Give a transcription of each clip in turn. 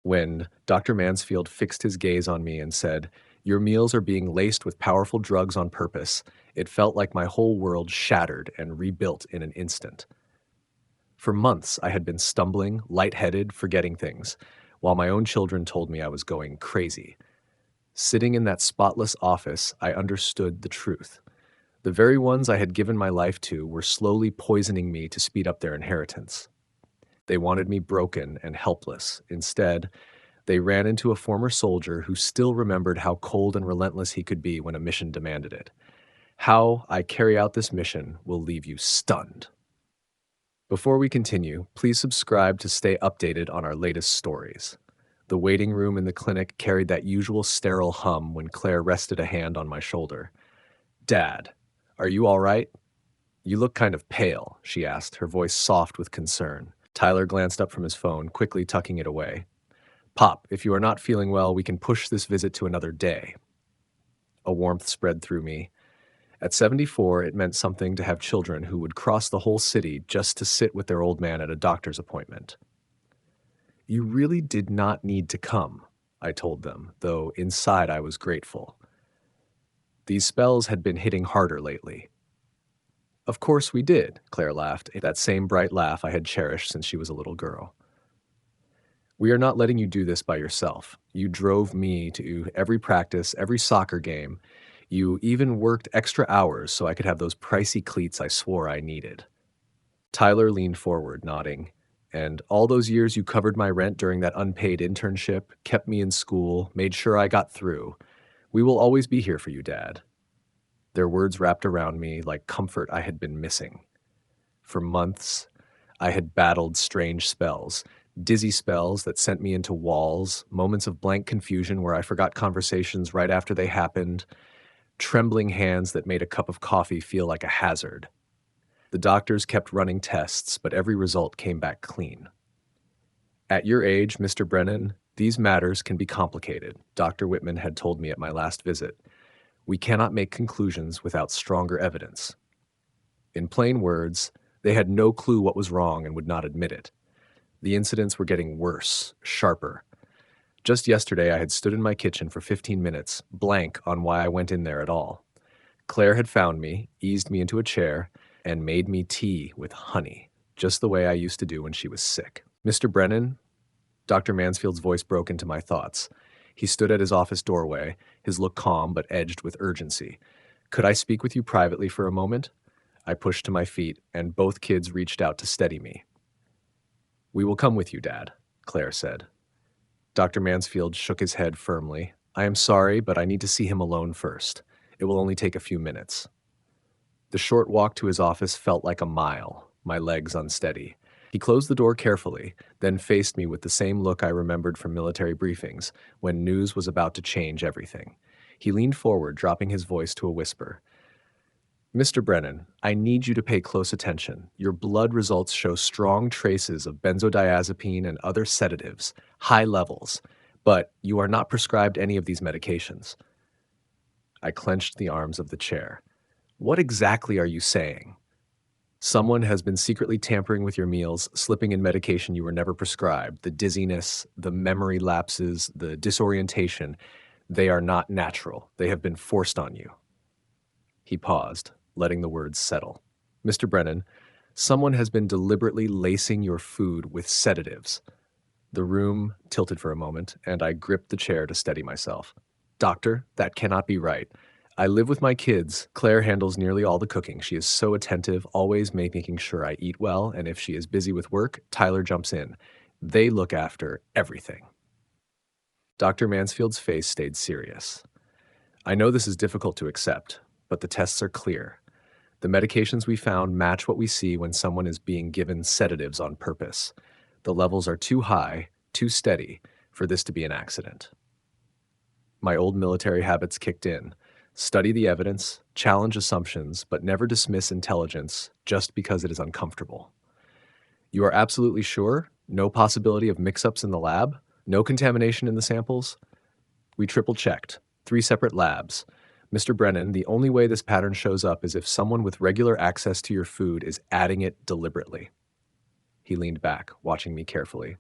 When Dr. Mansfield fixed his gaze on me and said, "Your meals are being laced with powerful drugs on purpose," it felt like my whole world shattered and rebuilt in an instant. For months, I had been stumbling, lightheaded, forgetting things, while my own children told me I was going crazy. Sitting in that spotless office, I understood the truth. The very ones I had given my life to were slowly poisoning me to speed up their inheritance. They wanted me broken and helpless. Instead, they ran into a former soldier who still remembered how cold and relentless he could be when a mission demanded it. How I carry out this mission will leave you stunned. Before we continue, please subscribe to stay updated on our latest stories. The waiting room in the clinic carried that usual sterile hum when Claire rested a hand on my shoulder. "Dad, are you all right? You look kind of pale," she asked, her voice soft with concern. Tyler glanced up from his phone, quickly tucking it away. "Pop, if you are not feeling well, we can push this visit to another day." A warmth spread through me. At 74, it meant something to have children who would cross the whole city just to sit with their old man at a doctor's appointment. "You really did not need to come," I told them, though inside I was grateful. These spells had been hitting harder lately. "Of course we did," Claire laughed, that same bright laugh I had cherished since she was a little girl. "We are not letting you do this by yourself. You drove me to every practice, every soccer game. You even worked extra hours so I could have those pricey cleats I swore I needed." Tyler leaned forward, nodding. "And all those years you covered my rent during that unpaid internship, kept me in school, made sure I got through. We will always be here for you, Dad." Their words wrapped around me like comfort I had been missing. For months, I had battled strange spells, dizzy spells that sent me into walls, moments of blank confusion where I forgot conversations right after they happened, trembling hands that made a cup of coffee feel like a hazard. The doctors kept running tests, but every result came back clean. "At your age, Mr. Brennan, these matters can be complicated," Dr. Whitman had told me at my last visit. "We cannot make conclusions without stronger evidence." In plain words, they had no clue what was wrong and would not admit it. The incidents were getting worse, sharper. Just yesterday, I had stood in my kitchen for 15 minutes, blank on why I went in there at all. Claire had found me, eased me into a chair, and made me tea with honey, just the way I used to do when she was sick. "Mr. Brennan?" Dr. Mansfield's voice broke into my thoughts. He stood at his office doorway, his look calm but edged with urgency. "Could I speak with you privately for a moment?" I pushed to my feet, and both kids reached out to steady me. "We will come with you, Dad," Claire said. Dr. Mansfield shook his head firmly. "I am sorry, but I need to see him alone first. It will only take a few minutes." The short walk to his office felt like a mile, my legs unsteady. He closed the door carefully, then faced me with the same look I remembered from military briefings, when news was about to change everything. He leaned forward, dropping his voice to a whisper. "Mr. Brennan, I need you to pay close attention. Your blood results show strong traces of benzodiazepine and other sedatives, high levels, but you are not prescribed any of these medications." I clenched the arms of the chair. "What exactly are you saying?" "Someone has been secretly tampering with your meals, slipping in medication you were never prescribed. The dizziness, the memory lapses, the disorientation, they are not natural. They have been forced on you." He paused, letting the words settle. "Mr. Brennan, someone has been deliberately lacing your food with sedatives." The room tilted for a moment, and I gripped the chair to steady myself. "Doctor, that cannot be right. I live with my kids. Claire handles nearly all the cooking. She is so attentive, always making sure I eat well, and if she is busy with work, Tyler jumps in. They look after everything." Dr. Mansfield's face stayed serious. "I know this is difficult to accept, but the tests are clear. The medications we found match what we see when someone is being given sedatives on purpose. The levels are too high, too steady, for this to be an accident." My old military habits kicked in. Study the evidence, challenge assumptions, but never dismiss intelligence just because it is uncomfortable. "You are absolutely sure? No possibility of mix-ups in the lab? No contamination in the samples?" We triple-checked. 3 separate labs. "Mr. Brennan, the only way this pattern shows up is if someone with regular access to your food is adding it deliberately." He leaned back, watching me carefully.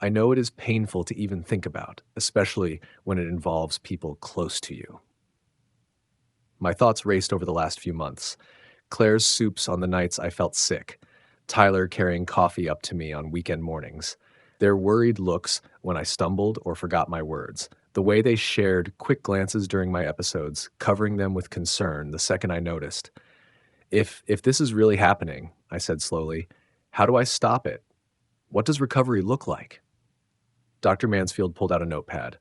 I know it is painful to even think about, especially when it involves people close to you. My thoughts raced over the last few months. Claire's soups on the nights I felt sick. Tyler carrying coffee up to me on weekend mornings. Their worried looks when I stumbled or forgot my words. The way they shared quick glances during my episodes, covering them with concern the second I noticed. If this is really happening, I said slowly, how do I stop it? What does recovery look like? Dr. Mansfield pulled out a notepad.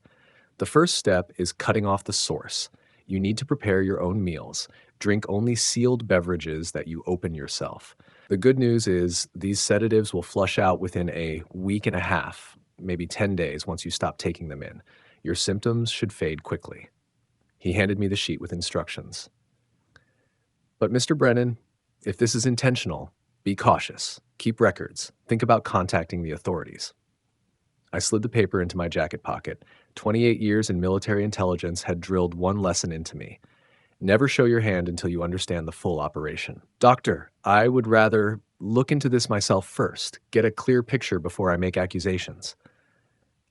The first step is cutting off the source. You need to prepare your own meals. Drink only sealed beverages that you open yourself. The good news is these sedatives will flush out within a week and a half, maybe 10 days once you stop taking them in. Your symptoms should fade quickly. He handed me the sheet with instructions. But Mr. Brennan, if this is intentional, be cautious. Keep records. Think about contacting the authorities. I slid the paper into my jacket pocket. 28 years in military intelligence had drilled one lesson into me. Never show your hand until you understand the full operation. Doctor, I would rather look into this myself first, get a clear picture before I make accusations.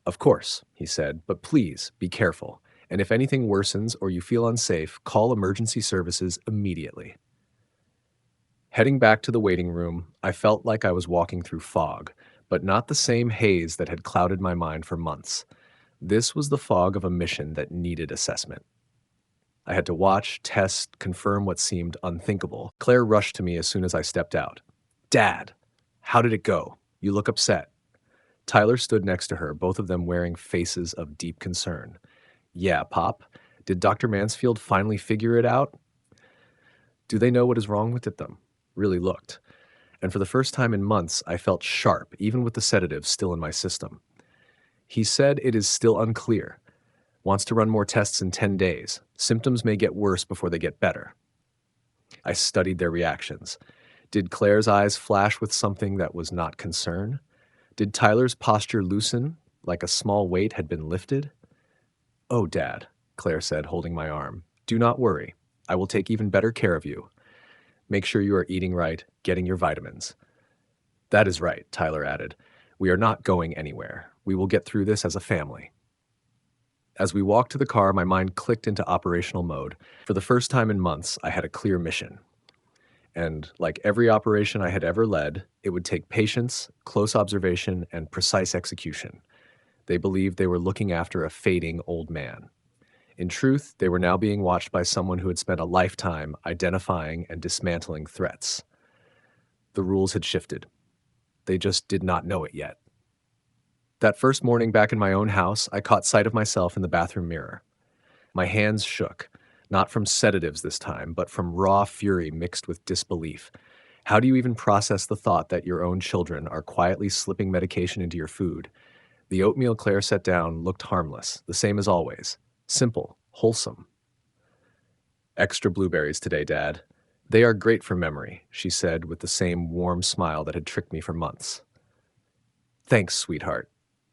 Of course, he said, but please be careful. And if anything worsens or you feel unsafe, call emergency services immediately. Heading back to the waiting room, I felt like I was walking through fog, but not the same haze that had clouded my mind for months. This was the fog of a mission that needed assessment. I had to watch, test, confirm what seemed unthinkable. Claire rushed to me as soon as I stepped out. Dad, how did it go? You look upset. Tyler stood next to her, both of them wearing faces of deep concern. Yeah, Pop. Did Dr. Mansfield finally figure it out? Do they know what is wrong with them? Really looked. And for the first time in months, I felt sharp, even with the sedatives still in my system. He said it is still unclear. Wants to run more tests in 10 days. Symptoms may get worse before they get better. I studied their reactions. Did Claire's eyes flash with something that was not concern? Did Tyler's posture loosen, like a small weight had been lifted? Oh, Dad, Claire said, holding my arm. Do not worry. I will take even better care of you. Make sure you are eating right, getting your vitamins. That is right, Tyler added. We are not going anywhere. We will get through this as a family. As we walked to the car, my mind clicked into operational mode. For the first time in months, I had a clear mission. And like every operation I had ever led, it would take patience, close observation, and precise execution. They believed they were looking after a fading old man. In truth, they were now being watched by someone who had spent a lifetime identifying and dismantling threats. The rules had shifted. They just did not know it yet. That first morning back in my own house, I caught sight of myself in the bathroom mirror. My hands shook, not from sedatives this time, but from raw fury mixed with disbelief. How do you even process the thought that your own children are quietly slipping medication into your food? The oatmeal Claire set down looked harmless, the same as always. Simple, wholesome. Extra blueberries today, Dad. They are great for memory, she said with the same warm smile that had tricked me for months. Thanks, sweetheart.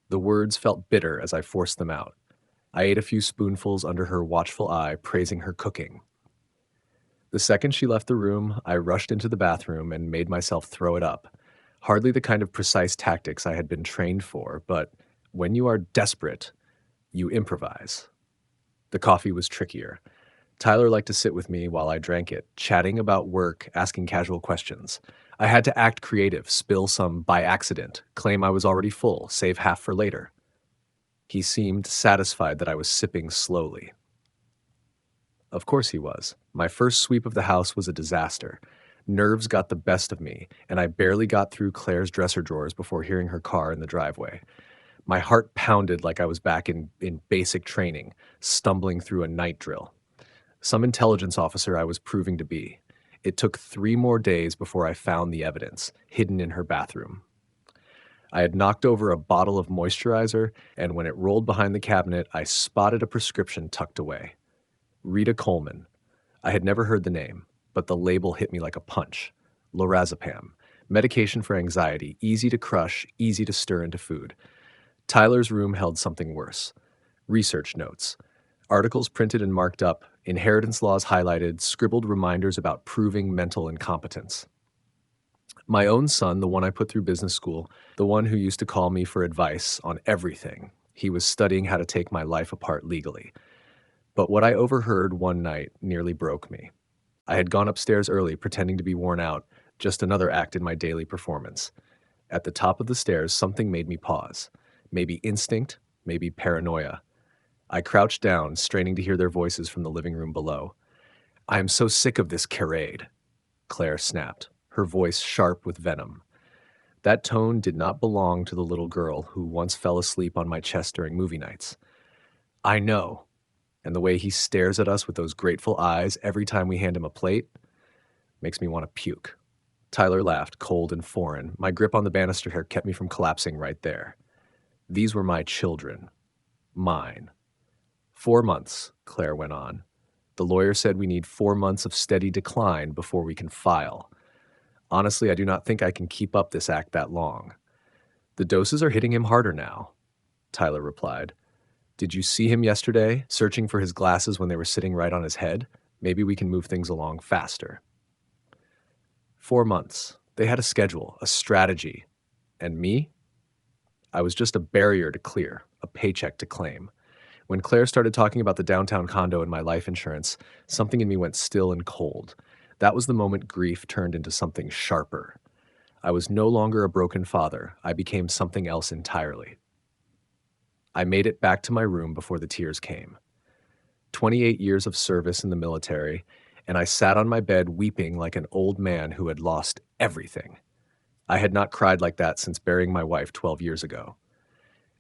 The words felt bitter as I forced them out. I ate a few spoonfuls under her watchful eye, praising her cooking. The second she left the room, I rushed into the bathroom and made myself throw it up. Hardly the kind of precise tactics I had been trained for, but when you are desperate, you improvise. The coffee was trickier. Tyler liked to sit with me while I drank it, chatting about work, asking casual questions. I had to act creative, spill some by accident, claim I was already full, save half for later. He seemed satisfied that I was sipping slowly. Of course he was. My first sweep of the house was a disaster. Nerves got the best of me, and I barely got through Claire's dresser drawers before hearing her car in the driveway. My heart pounded like I was back in basic training, stumbling through a night drill. Some intelligence officer I was proving to be. It took 3 more days before I found the evidence, hidden in her bathroom. I had knocked over a bottle of moisturizer, and when it rolled behind the cabinet, I spotted a prescription tucked away. Rita Coleman. I had never heard the name, but the label hit me like a punch. Lorazepam. Medication for anxiety, easy to crush, easy to stir into food. Tyler's room held something worse. Research notes. Articles printed and marked up, inheritance laws highlighted, scribbled reminders about proving mental incompetence. My own son, the one I put through business school, the one who used to call me for advice on everything. He was studying how to take my life apart legally. But what I overheard one night nearly broke me. I had gone upstairs early, pretending to be worn out, just another act in my daily performance. At the top of the stairs, something made me pause. Maybe instinct, maybe paranoia. I crouched down, straining to hear their voices from the living room below. "I am so sick of this charade," Claire snapped, her voice sharp with venom. That tone did not belong to the little girl who once fell asleep on my chest during movie nights. "I know." And the way he stares at us with those grateful eyes every time we hand him a plate makes me want to puke. Tyler laughed, cold and foreign. My grip on the banister hair kept me from collapsing right there. These were my children. Mine. 4 months, Claire went on. The lawyer said we need 4 months of steady decline before we can file. Honestly, I do not think I can keep up this act that long. The doses are hitting him harder now, Tyler replied. Did you see him yesterday, searching for his glasses when they were sitting right on his head? Maybe we can move things along faster. 4 months. They had a schedule, a strategy. And me? I was just a barrier to clear, a paycheck to claim. When Claire started talking about the downtown condo and my life insurance, something in me went still and cold. That was the moment grief turned into something sharper. I was no longer a broken father. I became something else entirely. I made it back to my room before the tears came. 28 years of service in the military, and I sat on my bed weeping like an old man who had lost everything. I had not cried like that since burying my wife 12 years ago.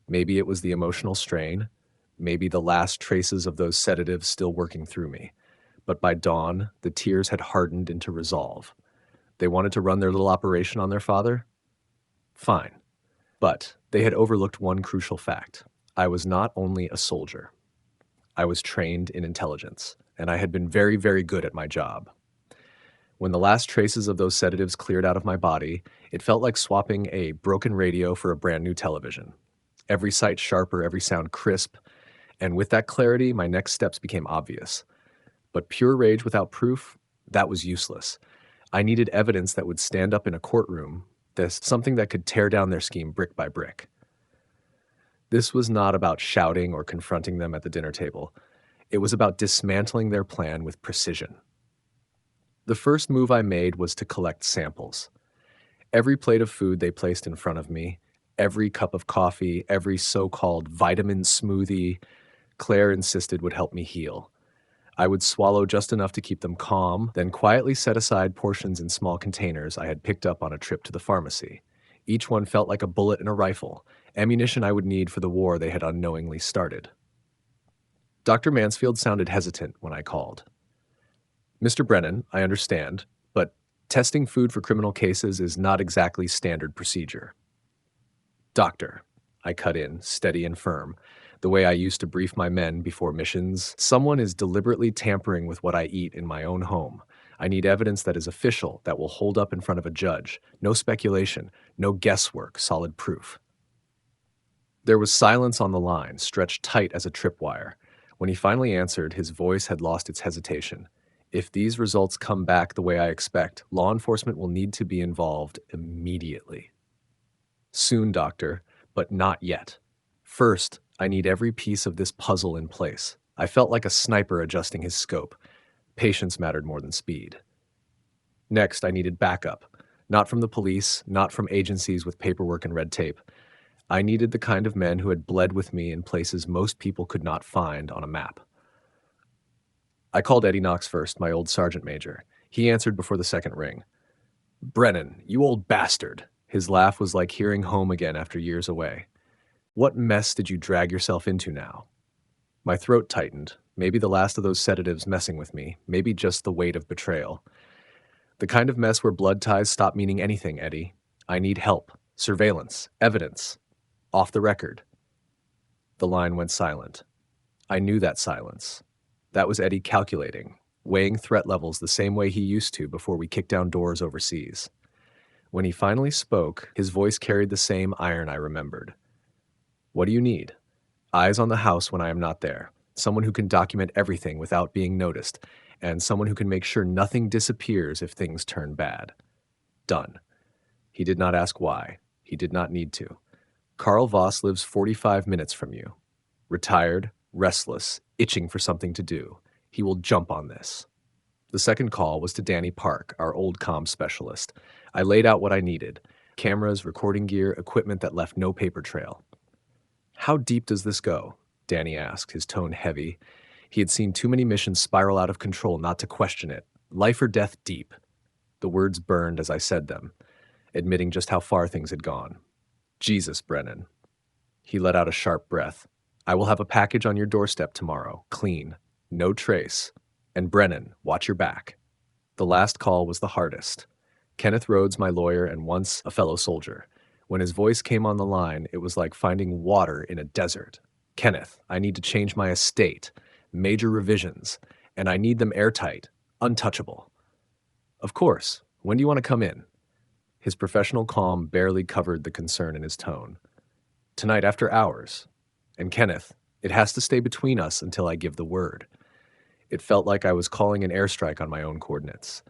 Maybe it was the emotional strain, maybe the last traces of those sedatives still working through me. But by dawn, the tears had hardened into resolve. They wanted to run their little operation on their father? Fine. But they had overlooked one crucial fact. I was not only a soldier. I was trained in intelligence, and I had been very, very good at my job. When the last traces of those sedatives cleared out of my body, it felt like swapping a broken radio for a brand new television. Every sight sharper, every sound crisp, and with that clarity, my next steps became obvious. But pure rage without proof, that was useless. I needed evidence that would stand up in a courtroom, something that could tear down their scheme brick by brick. This was not about shouting or confronting them at the dinner table. It was about dismantling their plan with precision. The first move I made was to collect samples. Every plate of food they placed in front of me, every cup of coffee, every so-called vitamin smoothie, Claire insisted would help me heal. I would swallow just enough to keep them calm, then quietly set aside portions in small containers I had picked up on a trip to the pharmacy. Each one felt like a bullet in a rifle, ammunition I would need for the war they had unknowingly started. Dr. Mansfield sounded hesitant when I called. "Mr. Brennan, I understand, but testing food for criminal cases is not exactly standard procedure." "Doctor," I cut in, steady and firm, the way I used to brief my men before missions, "someone is deliberately tampering with what I eat in my own home. I need evidence that is official, that will hold up in front of a judge. No speculation, no guesswork, solid proof." There was silence on the line, stretched tight as a tripwire. When he finally answered, his voice had lost its hesitation. "If these results come back the way I expect, law enforcement will need to be involved immediately." "Soon, doctor, but not yet. First, I need every piece of this puzzle in place." I felt like a sniper adjusting his scope. Patience mattered more than speed. Next, I needed backup. Not from the police, not from agencies with paperwork and red tape. I needed the kind of men who had bled with me in places most people could not find on a map. I called Eddie Knox first, my old sergeant major. He answered before the second ring. "Brennan, you old bastard." His laugh was like hearing home again after years away. "What mess did you drag yourself into now?" My throat tightened, maybe the last of those sedatives messing with me, maybe just the weight of betrayal. "The kind of mess where blood ties stop meaning anything, Eddie. I need help, surveillance, evidence. Off the record." The line went silent. I knew that silence. That was Eddie calculating, weighing threat levels the same way he used to before we kicked down doors overseas. When he finally spoke, his voice carried the same iron I remembered. "What do you need?" "Eyes on the house when I am not there. Someone who can document everything without being noticed, and someone who can make sure nothing disappears if things turn bad." "Done." He did not ask why. He did not need to. Karl Voss lives 45 minutes from you. Retired, restless, itching for something to do. He will jump on this. The second call was to Danny Park, our old comm specialist. I laid out what I needed: cameras, recording gear, equipment that left no paper trail. How deep does this go? Danny asked, his tone heavy. He had seen too many missions spiral out of control not to question it. Life or death deep. The words burned as I said them, admitting just how far things had gone. Jesus, Brennan. He let out a sharp breath. I will have a package on your doorstep tomorrow, clean, no trace. And Brennan, watch your back. The last call was the hardest. Kenneth Rhodes, my lawyer and once a fellow soldier. When his voice came on the line, it was like finding water in a desert. Kenneth, I need to change my estate. Major revisions. And I need them airtight, untouchable. Of course. When do you want to come in? His professional calm barely covered the concern in his tone. Tonight after hours. And Kenneth, it has to stay between us until I give the word. It felt like I was calling an airstrike on my own coordinates.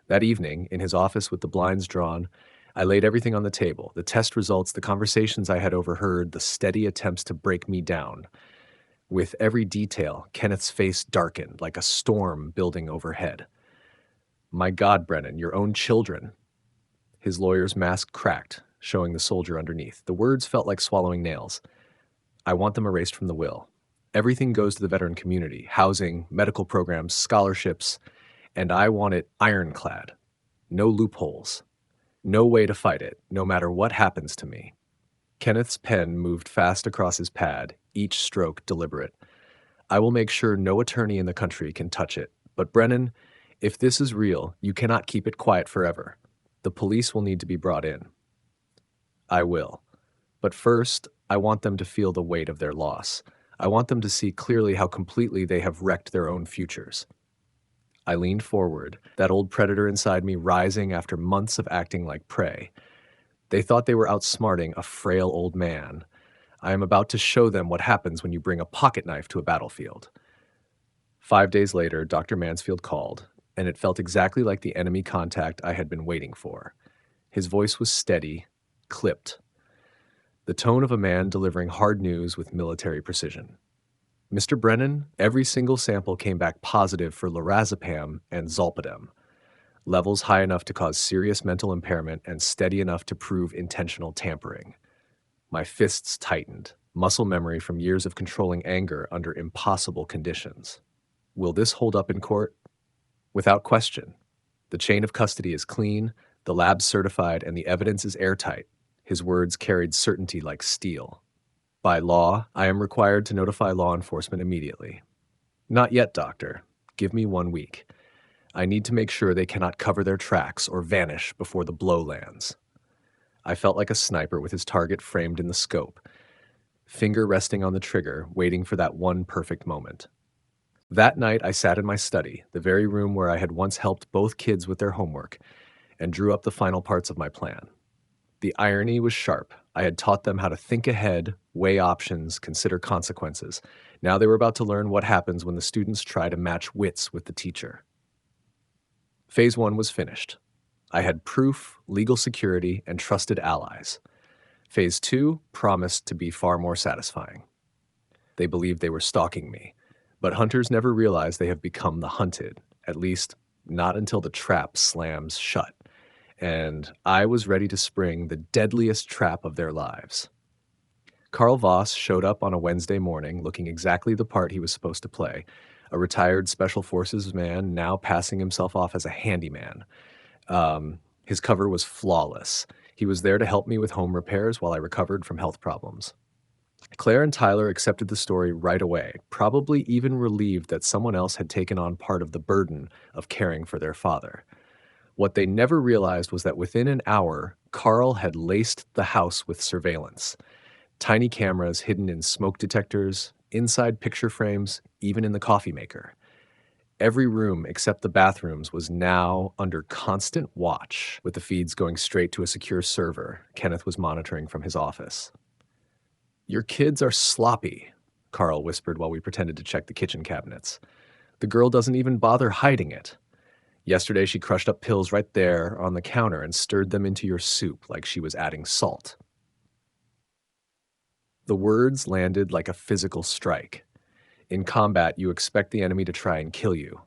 That evening, in his office with the blinds drawn, I laid everything on the table: the test results, the conversations I had overheard, the steady attempts to break me down. With every detail, Kenneth's face darkened like a storm building overhead. My God, Brennan, your own children. His lawyer's mask cracked, showing the soldier underneath. The words felt like swallowing nails. I want them erased from the will. Everything goes to the veteran community: housing, medical programs, scholarships, and I want it ironclad. No loopholes. No way to fight it, no matter what happens to me. Kenneth's pen moved fast across his pad, each stroke deliberate. I will make sure no attorney in the country can touch it. But Brennan, if this is real, you cannot keep it quiet forever. The police will need to be brought in. I will. But first, I want them to feel the weight of their loss. I want them to see clearly how completely they have wrecked their own futures. I leaned forward, that old predator inside me rising after months of acting like prey. They thought they were outsmarting a frail old man. I am about to show them what happens when you bring a pocket knife to a battlefield. 5 days later, Dr. Mansfield called, and it felt exactly like the enemy contact I had been waiting for. His voice was steady, clipped. The tone of a man delivering hard news with military precision. Mr. Brennan, every single sample came back positive for lorazepam and zolpidem, levels high enough to cause serious mental impairment and steady enough to prove intentional tampering. My fists tightened, muscle memory from years of controlling anger under impossible conditions. Will this hold up in court? Without question. The chain of custody is clean, the lab's certified, and the evidence is airtight. His words carried certainty like steel. By law, I am required to notify law enforcement immediately. Not yet, doctor. Give me 1 week. I need to make sure they cannot cover their tracks or vanish before the blow lands. I felt like a sniper with his target framed in the scope, finger resting on the trigger, waiting for that one perfect moment. That night, I sat in my study, the very room where I had once helped both kids with their homework, and drew up the final parts of my plan. The irony was sharp. I had taught them how to think ahead, weigh options, consider consequences. Now they were about to learn what happens when the students try to match wits with the teacher. Phase 1 was finished. I had proof, legal security, and trusted allies. Phase 2 promised to be far more satisfying. They believed they were stalking me, but hunters never realize they have become the hunted, at least not until the trap slams shut. And I was ready to spring the deadliest trap of their lives. Karl Voss showed up on a Wednesday morning looking exactly the part he was supposed to play, a retired Special Forces man now passing himself off as a handyman. His cover was flawless. He was there to help me with home repairs while I recovered from health problems. Claire and Tyler accepted the story right away, probably even relieved that someone else had taken on part of the burden of caring for their father. What they never realized was that within an hour, Karl had laced the house with surveillance. Tiny cameras hidden in smoke detectors, inside picture frames, even in the coffee maker. Every room except the bathrooms was now under constant watch, with the feeds going straight to a secure server Kenneth was monitoring from his office. Your kids are sloppy, Karl whispered while we pretended to check the kitchen cabinets. The girl doesn't even bother hiding it. Yesterday, she crushed up pills right there on the counter and stirred them into your soup like she was adding salt. The words landed like a physical strike. In combat, you expect the enemy to try and kill you.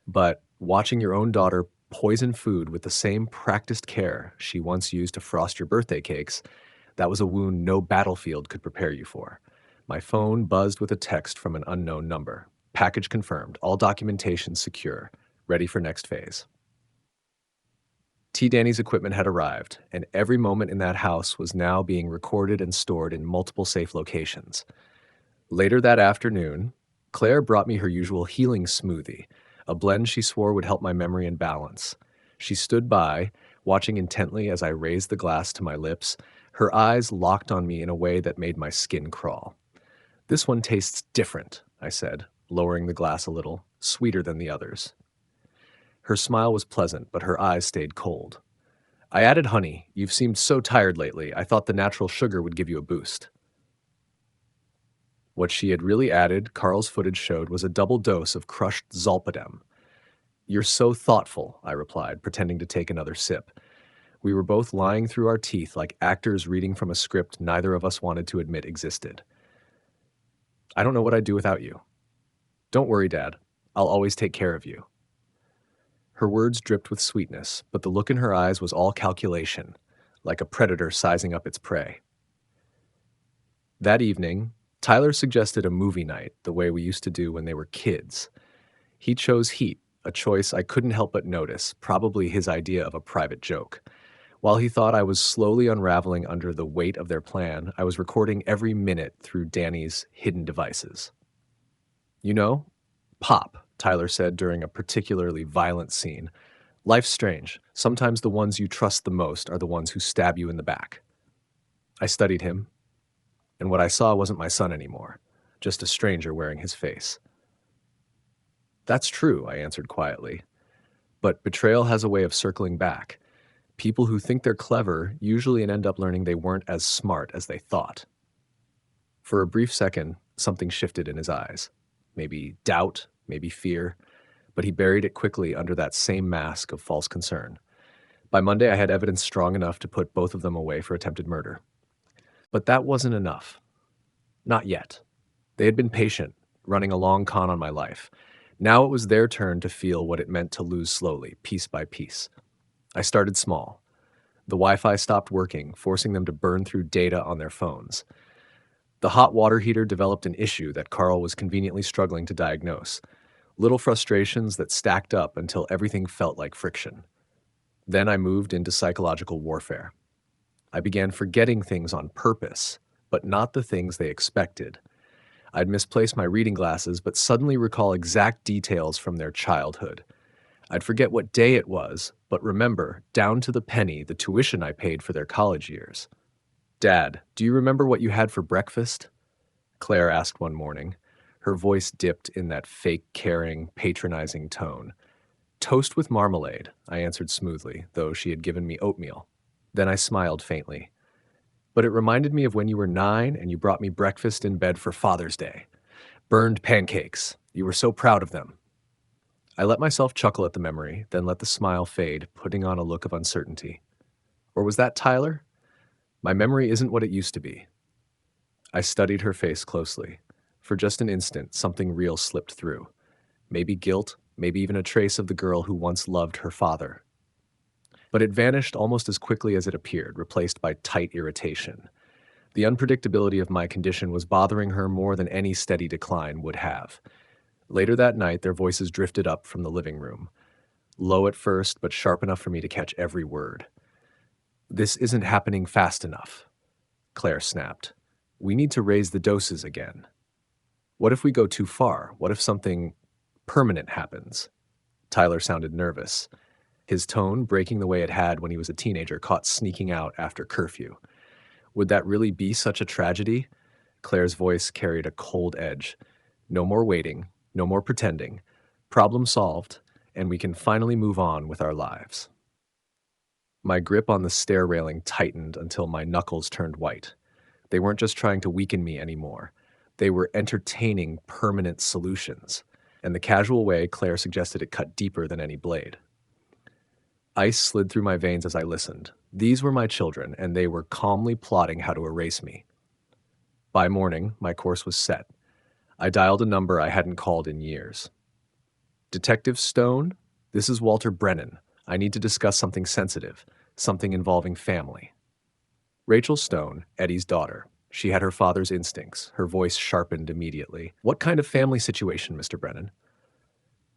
But watching your own daughter poison food with the same practiced care she once used to frost your birthday cakes, that was a wound no battlefield could prepare you for. My phone buzzed with a text from an unknown number. Package confirmed, all documentation secure, ready for next phase. T. Danny's equipment had arrived, and every moment in that house was now being recorded and stored in multiple safe locations. Later that afternoon, Claire brought me her usual healing smoothie, a blend she swore would help my memory and balance. She stood by, watching intently as I raised the glass to my lips, her eyes locked on me in a way that made my skin crawl. "This one tastes different," I said, lowering the glass a little, "sweeter than the others." Her smile was pleasant, but her eyes stayed cold. "I added honey. You've seemed so tired lately. I thought the natural sugar would give you a boost." What she had really added, Carl's footage showed, was a double dose of crushed zolpidem. "You're so thoughtful," I replied, pretending to take another sip. We were both lying through our teeth like actors reading from a script neither of us wanted to admit existed. "I don't know what I'd do without you." "Don't worry, Dad. I'll always take care of you." Her words dripped with sweetness, but the look in her eyes was all calculation, like a predator sizing up its prey. That evening, Tyler suggested a movie night the way we used to do when they were kids. He chose Heat, a choice I couldn't help but notice, probably his idea of a private joke. While he thought I was slowly unraveling under the weight of their plan, I was recording every minute through Danny's hidden devices. "You know, Pop," Tyler said during a particularly violent scene. "Life's strange. Sometimes the ones you trust the most are the ones who stab you in the back." I studied him, and what I saw wasn't my son anymore, just a stranger wearing his face. "That's true," I answered quietly. "But betrayal has a way of circling back. People who think they're clever usually end up learning they weren't as smart as they thought." For a brief second, something shifted in his eyes. Maybe doubt, maybe fear, but he buried it quickly under that same mask of false concern. By Monday, I had evidence strong enough to put both of them away for attempted murder. But that wasn't enough. Not yet. They had been patient, running a long con on my life. Now it was their turn to feel what it meant to lose slowly, piece by piece. I started small. The Wi-Fi stopped working, forcing them to burn through data on their phones. The hot water heater developed an issue that Carl was conveniently struggling to diagnose. Little frustrations that stacked up until everything felt like friction. Then I moved into psychological warfare. I began forgetting things on purpose, but not the things they expected. I'd misplace my reading glasses, but suddenly recall exact details from their childhood. I'd forget what day it was, but remember, down to the penny, the tuition I paid for their college years. "Dad, do you remember what you had for breakfast?" Claire asked one morning. Her voice dipped in that fake, caring, patronizing tone. "Toast with marmalade," I answered smoothly, though she had given me oatmeal. Then I smiled faintly. "But it reminded me of when you were 9 and you brought me breakfast in bed for Father's Day. Burned pancakes. You were so proud of them." I let myself chuckle at the memory, then let the smile fade, putting on a look of uncertainty. Or was that Tyler? My memory isn't what it used to be. I studied her face closely. For just an instant, something real slipped through. Maybe guilt, maybe even a trace of the girl who once loved her father. But it vanished almost as quickly as it appeared, replaced by tight irritation. The unpredictability of my condition was bothering her more than any steady decline would have. Later that night, their voices drifted up from the living room. Low at first, but sharp enough for me to catch every word. "This isn't happening fast enough," Claire snapped. "We need to raise the doses again. What if we go too far? What if something permanent happens?" Tyler sounded nervous. His tone, breaking the way it had when he was a teenager, caught sneaking out after curfew. Would that really be such a tragedy? Claire's voice carried a cold edge. "No more waiting, no more pretending. Problem solved, and we can finally move on with our lives." My grip on the stair railing tightened until my knuckles turned white. They weren't just trying to weaken me anymore. They were entertaining permanent solutions. and the casual way Claire suggested it cut deeper than any blade. Ice slid through my veins as I listened. These were my children, and they were calmly plotting how to erase me. By morning, my course was set. I dialed a number I hadn't called in years. Detective Stone, this is Walter Brennan. I need to discuss something sensitive, something involving family. Rachel Stone, Eddie's daughter. She had her father's instincts. Her voice sharpened immediately. What kind of family situation, Mr. Brennan?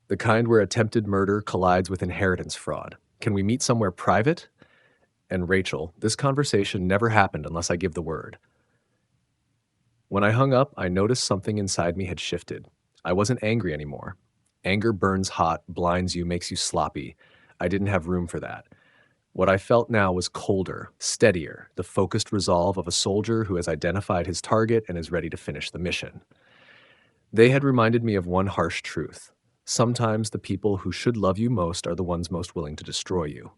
The kind where attempted murder collides with inheritance fraud. Can we meet somewhere private? And Rachel, this conversation never happened unless I give the word. When I hung up, I noticed something inside me had shifted. I wasn't angry anymore. Anger burns hot, blinds you, makes you sloppy. I didn't have room for that. What I felt now was colder, steadier, the focused resolve of a soldier who has identified his target and is ready to finish the mission. They had reminded me of one harsh truth. Sometimes the people who should love you most are the ones most willing to destroy you.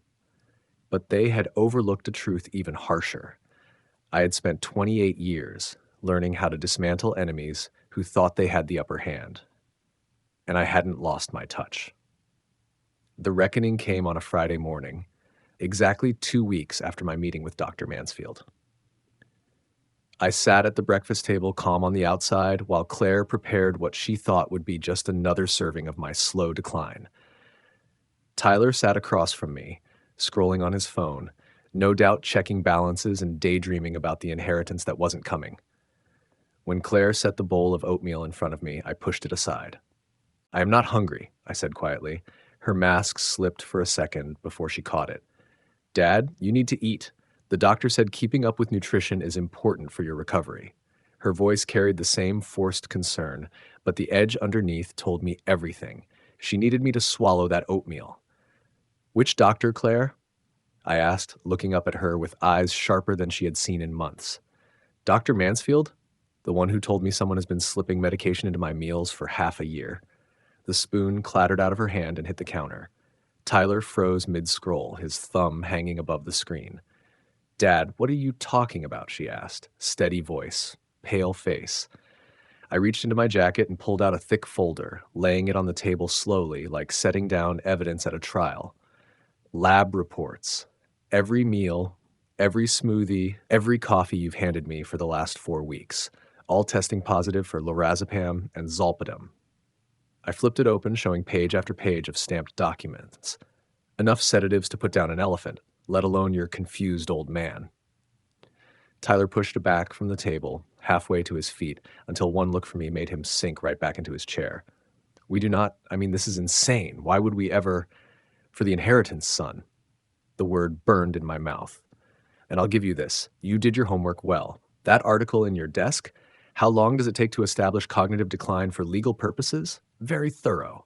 But they had overlooked a truth even harsher. I had spent 28 years learning how to dismantle enemies who thought they had the upper hand. And I hadn't lost my touch. The reckoning came on a Friday morning, exactly 2 weeks after my meeting with Dr. Mansfield. I sat at the breakfast table, calm on the outside, while Claire prepared what she thought would be just another serving of my slow decline. Tyler sat across from me, scrolling on his phone, no doubt checking balances and daydreaming about the inheritance that wasn't coming. When Claire set the bowl of oatmeal in front of me, I pushed it aside. I am not hungry, I said quietly. Her mask slipped for a second before she caught it. Dad, you need to eat. The doctor said keeping up with nutrition is important for your recovery. Her voice carried the same forced concern, but the edge underneath told me everything. She needed me to swallow that oatmeal. Which doctor, Claire? I asked, looking up at her with eyes sharper than she had seen in months. Dr. Mansfield? The one who told me someone has been slipping medication into my meals for half a year. The spoon clattered out of her hand and hit the counter. Tyler froze mid-scroll, his thumb hanging above the screen. Dad, what are you talking about? She asked. Steady voice, pale face. I reached into my jacket and pulled out a thick folder, laying it on the table slowly, like setting down evidence at a trial. Lab reports. Every meal, every smoothie, every coffee you've handed me for the last 4 weeks, all testing positive for lorazepam and zolpidem. I flipped it open, showing page after page of stamped documents. Enough sedatives to put down an elephant, let alone your confused old man. Tyler pushed it back from the table, halfway to his feet, until one look from me made him sink right back into his chair. This is insane. Why would we ever... For the inheritance, son. The word burned in my mouth. And I'll give you this. You did your homework well. That article in your desk, how long does it take to establish cognitive decline for legal purposes? Very thorough.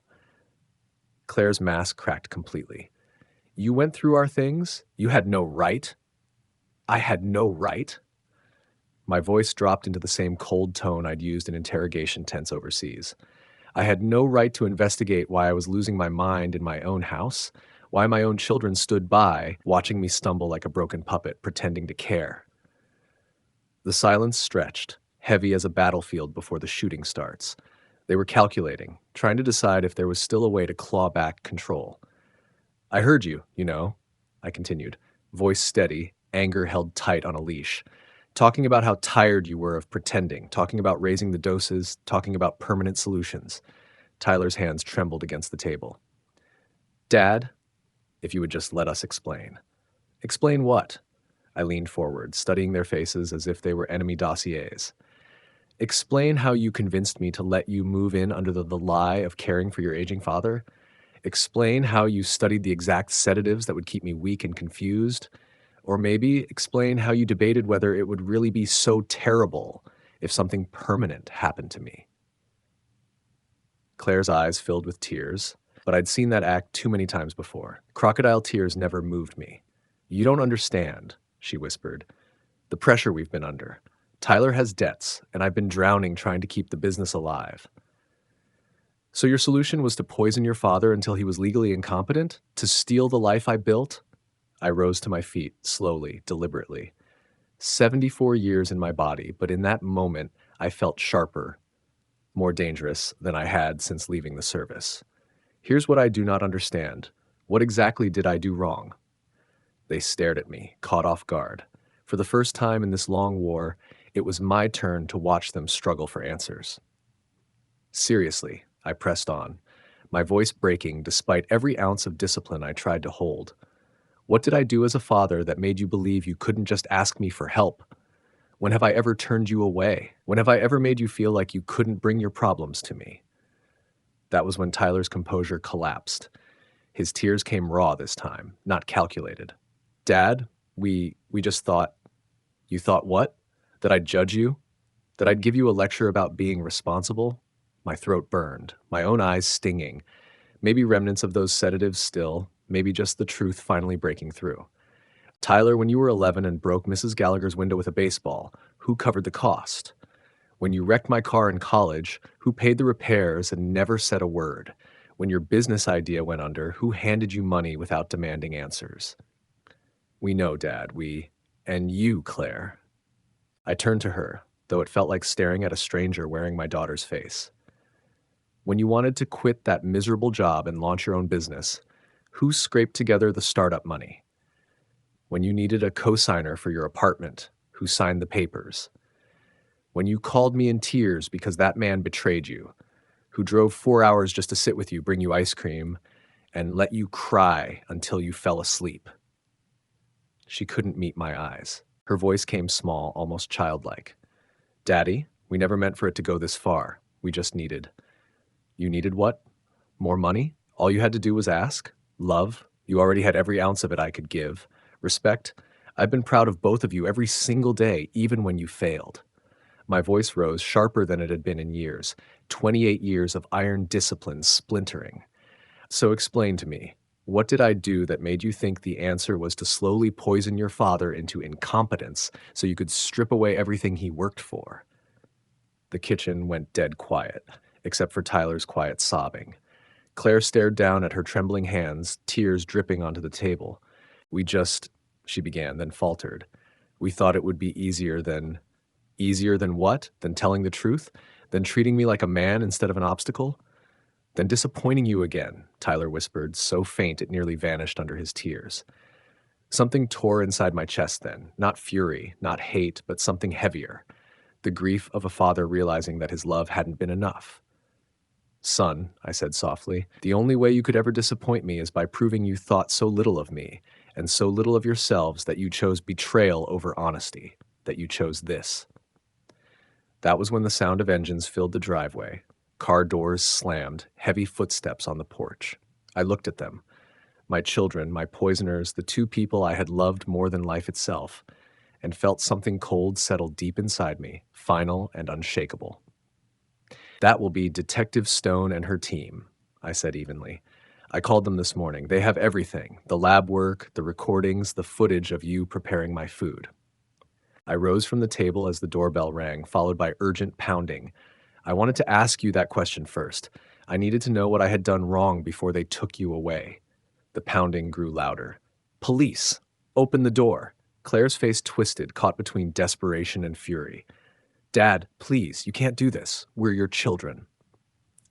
Claire's mask cracked completely. You went through our things? You had no right? I had no right? My voice dropped into the same cold tone I'd used in interrogation tents overseas. I had no right to investigate why I was losing my mind in my own house, why my own children stood by, watching me stumble like a broken puppet, pretending to care. The silence stretched, heavy as a battlefield before the shooting starts. They were calculating, trying to decide if there was still a way to claw back control. I heard you, I continued, voice steady, anger held tight on a leash, talking about how tired you were of pretending, talking about raising the doses, talking about permanent solutions. Tyler's hands trembled against the table. Dad, if you would just let us explain. Explain what? I leaned forward, studying their faces as if they were enemy dossiers. Explain how you convinced me to let you move in under the lie of caring for your aging father. Explain how you studied the exact sedatives that would keep me weak and confused. Or maybe explain how you debated whether it would really be so terrible if something permanent happened to me. Claire's eyes filled with tears, but I'd seen that act too many times before. Crocodile tears never moved me. You don't understand, she whispered. The pressure we've been under. Tyler has debts, and I've been drowning trying to keep the business alive. So your solution was to poison your father until he was legally incompetent? To steal the life I built? I rose to my feet, slowly, deliberately. 74 years in my body, but in that moment, I felt sharper, more dangerous than I had since leaving the service. Here's what I do not understand. What exactly did I do wrong? They stared at me, caught off guard. For the first time in this long war, it was my turn to watch them struggle for answers. Seriously, I pressed on, my voice breaking despite every ounce of discipline I tried to hold. What did I do as a father that made you believe you couldn't just ask me for help? When have I ever turned you away? When have I ever made you feel like you couldn't bring your problems to me? That was when Tyler's composure collapsed. His tears came raw this time, not calculated. Dad, we just thought. You thought what? That I'd judge you? That I'd give you a lecture about being responsible? My throat burned, my own eyes stinging. Maybe remnants of those sedatives still, maybe just the truth finally breaking through. Tyler, when you were 11 and broke Mrs. Gallagher's window with a baseball, who covered the cost? When you wrecked my car in college, who paid the repairs and never said a word? When your business idea went under, who handed you money without demanding answers? We know, Dad, and you, Claire. I turned to her, though it felt like staring at a stranger wearing my daughter's face. When you wanted to quit that miserable job and launch your own business, who scraped together the startup money? When you needed a co-signer for your apartment, who signed the papers? When you called me in tears because that man betrayed you, who drove 4 hours just to sit with you, bring you ice cream, and let you cry until you fell asleep? She couldn't meet my eyes. Her voice came small, almost childlike. Daddy, we never meant for it to go this far. We just needed. You needed what? More money? All you had to do was ask? Love? You already had every ounce of it I could give. Respect? I've been proud of both of you every single day, even when you failed. My voice rose sharper than it had been in years. 28 years of iron discipline splintering. So explain to me, what did I do that made you think the answer was to slowly poison your father into incompetence so you could strip away everything he worked for? The kitchen went dead quiet, except for Tyler's quiet sobbing. Claire stared down at her trembling hands, tears dripping onto the table. She began, then faltered. We thought it would be easier than what? Than telling the truth? Than treating me like a man instead of an obstacle? Than disappointing you again, Tyler whispered, so faint it nearly vanished under his tears. Something tore inside my chest then, not fury, not hate, but something heavier. The grief of a father realizing that his love hadn't been enough. Son, I said softly, the only way you could ever disappoint me is by proving you thought so little of me, and so little of yourselves that you chose betrayal over honesty, that you chose this. That was when the sound of engines filled the driveway. Car doors slammed, heavy footsteps on the porch. I looked at them. My children, my poisoners, the two people I had loved more than life itself, and felt something cold settle deep inside me, final and unshakable. That will be Detective Stone and her team, I said evenly. I called them this morning. They have everything, the lab work, the recordings, the footage of you preparing my food. I rose from the table as the doorbell rang, followed by urgent pounding. I wanted to ask you that question first. I needed to know what I had done wrong before they took you away. The pounding grew louder. Police! Open the door! Claire's face twisted, caught between desperation and fury. Dad, please, you can't do this. We're your children.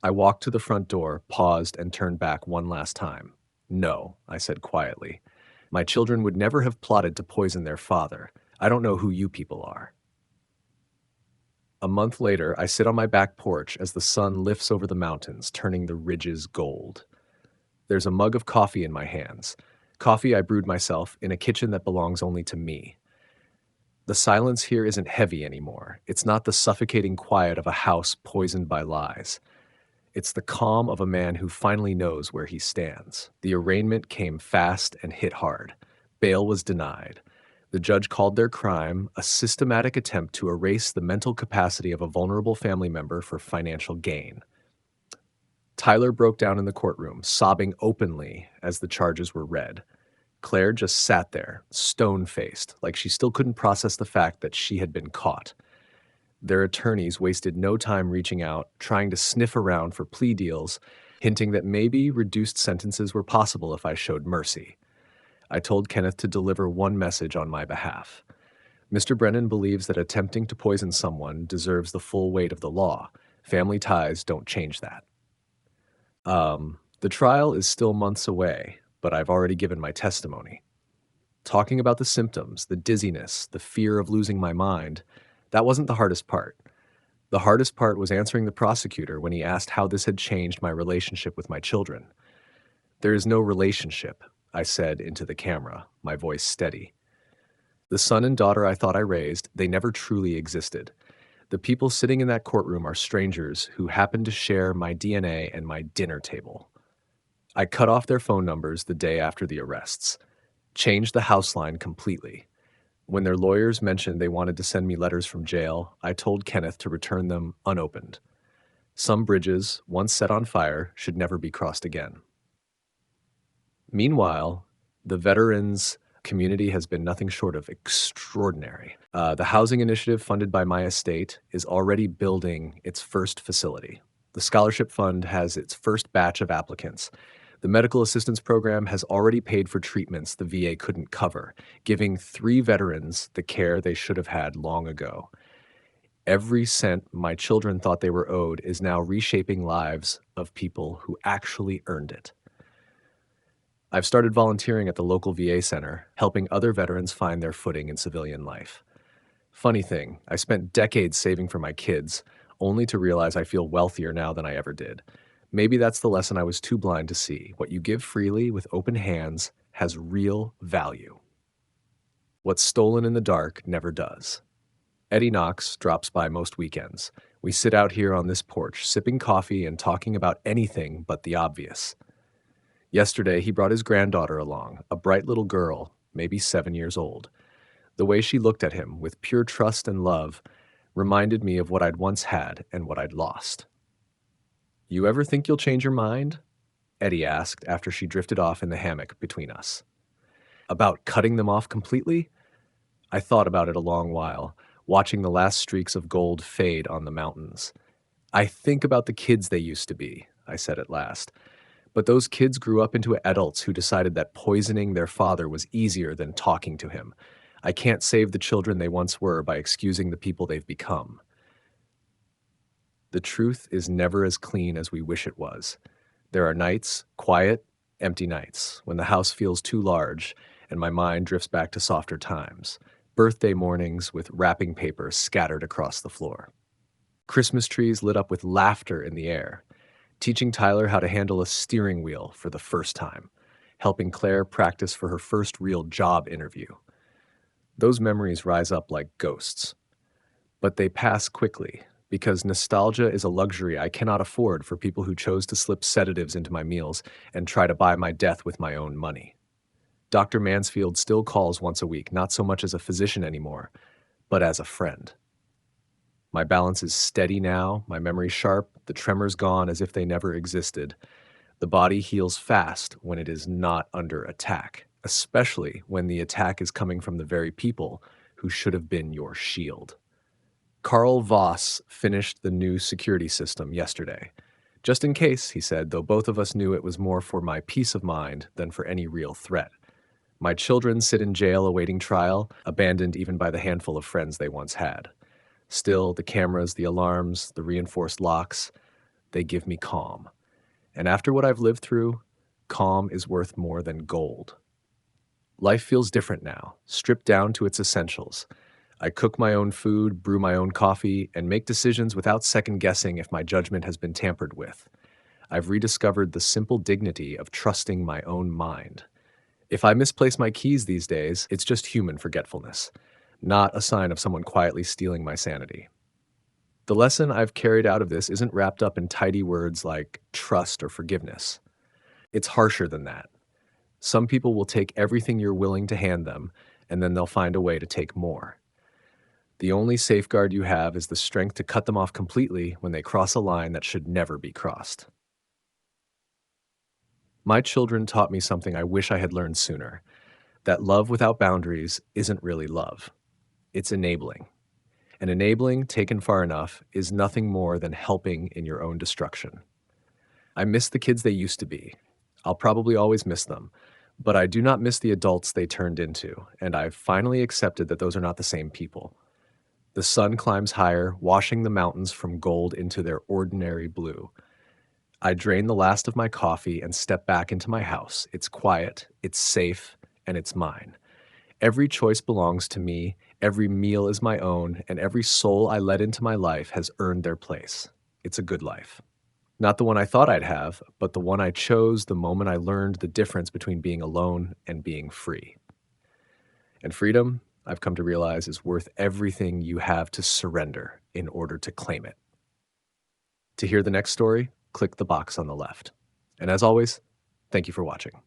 I walked to the front door, paused, and turned back one last time. No, I said quietly. My children would never have plotted to poison their father. I don't know who you people are. A month later, I sit on my back porch as the sun lifts over the mountains, turning the ridges gold. There's a mug of coffee in my hands. Coffee I brewed myself in a kitchen that belongs only to me. The silence here isn't heavy anymore. It's not the suffocating quiet of a house poisoned by lies. It's the calm of a man who finally knows where he stands. The arraignment came fast and hit hard. Bail was denied. The judge called their crime a systematic attempt to erase the mental capacity of a vulnerable family member for financial gain. Tyler broke down in the courtroom, sobbing openly as the charges were read. Claire just sat there, stone-faced, like she still couldn't process the fact that she had been caught. Their attorneys wasted no time reaching out, trying to sniff around for plea deals, hinting that maybe reduced sentences were possible if I showed mercy. I told Kenneth to deliver one message on my behalf. Mr. Brennan believes that attempting to poison someone deserves the full weight of the law. Family ties don't change that. The trial is still months away, but I've already given my testimony. Talking about the symptoms, the dizziness, the fear of losing my mind, that wasn't the hardest part. The hardest part was answering the prosecutor when he asked how this had changed my relationship with my children. There is no relationship, I said into the camera, my voice steady. The son and daughter I thought I raised, they never truly existed. The people sitting in that courtroom are strangers who happen to share my DNA and my dinner table. I cut off their phone numbers the day after the arrests, changed the house line completely. When their lawyers mentioned they wanted to send me letters from jail, I told Kenneth to return them unopened. Some bridges, once set on fire, should never be crossed again. Meanwhile, the veterans community has been nothing short of extraordinary. The housing initiative funded by my estate is already building its first facility. The scholarship fund has its first batch of applicants. The medical assistance program has already paid for treatments the VA couldn't cover, giving 3 veterans the care they should have had long ago. Every cent my children thought they were owed is now reshaping lives of people who actually earned it. I've started volunteering at the local VA center, helping other veterans find their footing in civilian life. Funny thing, I spent decades saving for my kids, only to realize I feel wealthier now than I ever did. Maybe that's the lesson I was too blind to see. What you give freely with open hands has real value. What's stolen in the dark never does. Eddie Knox drops by most weekends. We sit out here on this porch, sipping coffee and talking about anything but the obvious. Yesterday, he brought his granddaughter along, a bright little girl, maybe 7 years old. The way she looked at him with pure trust and love reminded me of what I'd once had and what I'd lost. "You ever think you'll change your mind?" Eddie asked after she drifted off in the hammock between us. About cutting them off completely? I thought about it a long while, watching the last streaks of gold fade on the mountains. "I think about the kids they used to be," I said at last. "But those kids grew up into adults who decided that poisoning their father was easier than talking to him. I can't save the children they once were by excusing the people they've become." The truth is never as clean as we wish it was. There are nights, quiet, empty nights, when the house feels too large and my mind drifts back to softer times. Birthday mornings with wrapping paper scattered across the floor. Christmas trees lit up with laughter in the air. Teaching Tyler how to handle a steering wheel for the first time. Helping Claire practice for her first real job interview. Those memories rise up like ghosts. But they pass quickly, because nostalgia is a luxury I cannot afford for people who chose to slip sedatives into my meals and try to buy my death with my own money. Dr. Mansfield still calls once a week, not so much as a physician anymore, but as a friend. My balance is steady now, my memory sharp, the tremors gone as if they never existed. The body heals fast when it is not under attack, especially when the attack is coming from the very people who should have been your shield. Carl Voss finished the new security system yesterday. "Just in case," he said, though both of us knew it was more for my peace of mind than for any real threat. My children sit in jail awaiting trial, abandoned even by the handful of friends they once had. Still, the cameras, the alarms, the reinforced locks, they give me calm. And after what I've lived through, calm is worth more than gold. Life feels different now, stripped down to its essentials. I cook my own food, brew my own coffee, and make decisions without second-guessing if my judgment has been tampered with. I've rediscovered the simple dignity of trusting my own mind. If I misplace my keys these days, it's just human forgetfulness, not a sign of someone quietly stealing my sanity. The lesson I've carried out of this isn't wrapped up in tidy words like trust or forgiveness. It's harsher than that. Some people will take everything you're willing to hand them, and then they'll find a way to take more. The only safeguard you have is the strength to cut them off completely when they cross a line that should never be crossed. My children taught me something I wish I had learned sooner, that love without boundaries isn't really love. It's enabling. And enabling, taken far enough, is nothing more than helping in your own destruction. I miss the kids they used to be. I'll probably always miss them, but I do not miss the adults they turned into, and I've finally accepted that those are not the same people. The sun climbs higher, washing the mountains from gold into their ordinary blue. I drain the last of my coffee and step back into my house. It's quiet, it's safe, and it's mine. Every choice belongs to me, every meal is my own, and every soul I let into my life has earned their place. It's a good life. Not the one I thought I'd have, but the one I chose the moment I learned the difference between being alone and being free. And freedom, I've come to realize, is worth everything you have to surrender in order to claim it. To hear the next story, click the box on the left. And as always, thank you for watching.